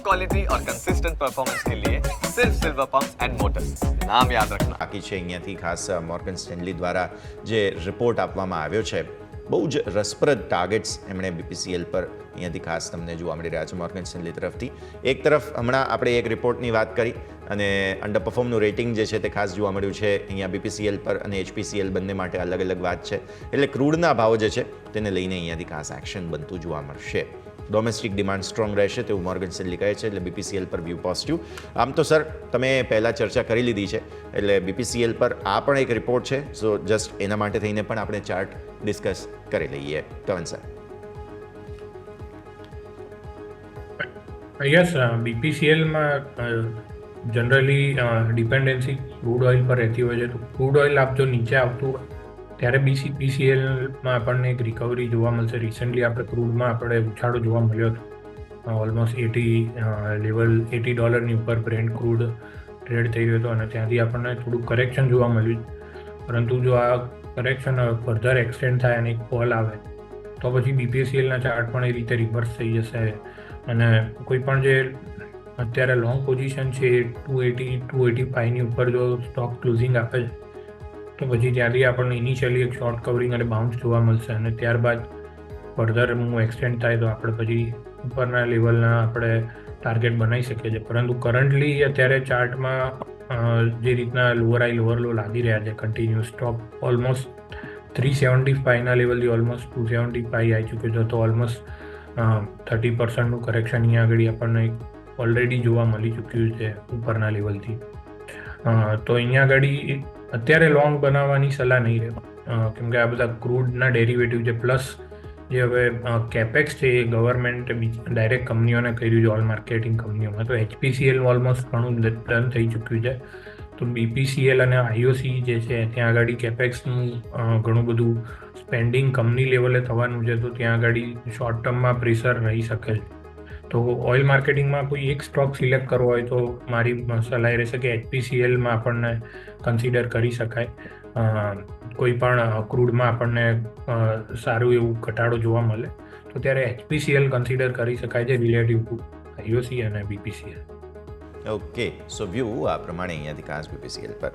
Quality और consistent performance के लिए सिर्फ सिल्वर पंप्स एंड मोटर्स, नाम याद रखना। બાકી છે અહીંયાથી ખાસ મોર્ગન સ્ટેનલી દ્વારા જે રિપોર્ટ આપવામાં આવ્યો છે, બહુ જ રસપ્રદ ટાર્ગેટ્સ એમણે બીપીસીએલ પર અહીંયાથી ખાસ તમને જોવા મળી રહ્યા છે મોર્ગન સ્ટેનલી તરફથી. એક તરફ હમણાં આપણે એક રિપોર્ટની વાત કરી અને અંડર પરફોર્મનું રેટિંગ જે છે તે ખાસ જોવા મળ્યું છે અહીંયા બીપીસીએલ પર, અને એચપીસીએલ બંને માટે અલગ અલગ વાત છે. એટલે ક્રૂડના ભાવ જે છે તેને લઈને અહીંયાથી ખાસ એક્શન બનતું જોવા મળશે. ડોમેસ્ટિક ડિમાન્ડ સ્ટ્રોંગ રહેશે તેવું મોર્ગન સ્ટેનલી કહે છે, એટલે બીપીસીએલ પર વ્યૂ પોઝિટિવ. આમ તો સર તમે પહેલાં ચર્ચા કરી લીધી છે, એટલે બીપીસીએલ પર આ પણ એક રિપોર્ટ છે, સો જસ્ટ એના માટે થઈને પણ આપણે ચાર્ટ ડિસ્કસ કરી લઈએ. કવન સર. યસ, બીપીસીએલમાં જનરલી ડિપેન્ડન્સી ક્રૂડ ઓઇલ પર રહેતી હોય છે. તો ક્રૂડ ઓઇલ આપ જો નીચે આવતું હોય ત્યારે બીપીસીએલમાં આપણને એક રિકવરી જોવા મળશે. રિસન્ટલી આપણે ક્રૂડમાં આપણે ઉછાળો જોવા મળ્યો હતો. ઓલમોસ્ટ $80 ઉપર બ્રેન્ટ ક્રૂડ ટ્રેડ થઈ ગયો હતો અને ત્યાંથી આપણને થોડું કરેક્શન જોવા મળ્યું. પરંતુ જો આ કરેક્શન ફર્ધર એક્સટેન્ડ થાય અને એક ફોલ આવે તો પછી બીપીસીએલના ચાર્ટ પણ એ રીતે રિવર્સ થઈ જશે. અને કોઈ પણ જે અત્યારે લોંગ પોઝિશન છે 280-285ની ઉપર જો સ્ટોક ક્લોઝિંગ આપે છે તો પછી ત્યાંથી આપણને ઇનિશિયલી એક શોર્ટ કવરિંગ અને બાઉન્સ જોવા મળશે, અને ત્યારબાદ ફર્ધર મૂવ એક્સટેન્ડ થાય તો આપણે પછી ઉપરના લેવલના આપણે ટાર્ગેટ બનાવી શકીએ છીએ. પરંતુ કરન્ટલી અત્યારે ચાર્ટમાં જે રીતના લોઅર હાઈ લોઅર લો લાગી રહ્યા છે કન્ટિન્યુ, સ્ટોક ઓલમોસ્ટ 375ના લેવલથી ઓલમોસ્ટ 275 આવી ચૂક્યો છે. તો ઓલમોસ્ટ 30%નું કરેક્શન અહીંયા આગળ આપણને ઓલરેડી જોવા મળી ચૂક્યું છે ઉપરના લેવલથી. તો અહીંયા આગળ અત્યારે લોંગ બનાવવાની સલાહ નહીં રહે, કેમ કે આ બધા ક્રૂડના ડેરિવેટિવ છે, પ્લસ જે હવે કેપેક્સ છે એ ગવર્મેન્ટે ડાયરેક્ટ કંપનીઓને કર્યું છે, ઓલ માર્કેટિંગ કંપનીઓમાં. તો એચપીસીએલ ઓલમોસ્ટ ઘણું ડન થઈ ચૂક્યું છે. તો બીપીસીએલ અને આઈઓસી જે છે ત્યાં આગળ કેપેક્સનું ઘણું બધું સ્પેન્ડિંગ કંપની લેવલે થવાનું છે, તો ત્યાં આગળ શોર્ટ ટર્મમાં પ્રેશર રહી શકે છે. તો ઓઇલ માર્કેટિંગમાં કોઈ એક સ્ટોક સિલેક્ટ કરવો હોય તો મારી સલાહ રહેશે કે એચપીસીએલમાં આપણને કન્સિડર કરી શકાય. કોઈ પણ ક્રૂડમાં આપણને સારું એવું ઘટાડો જોવા મળે તો ત્યારે એચપીસીએલ કન્સિડર કરી શકાય છે રિલેટિવ ટુ આઈઓસી અને બીપીસીએલ. ઓકે, સો વ્યૂ આ પ્રમાણે અહીંયાથી ખાસ બીપીસીએલ પર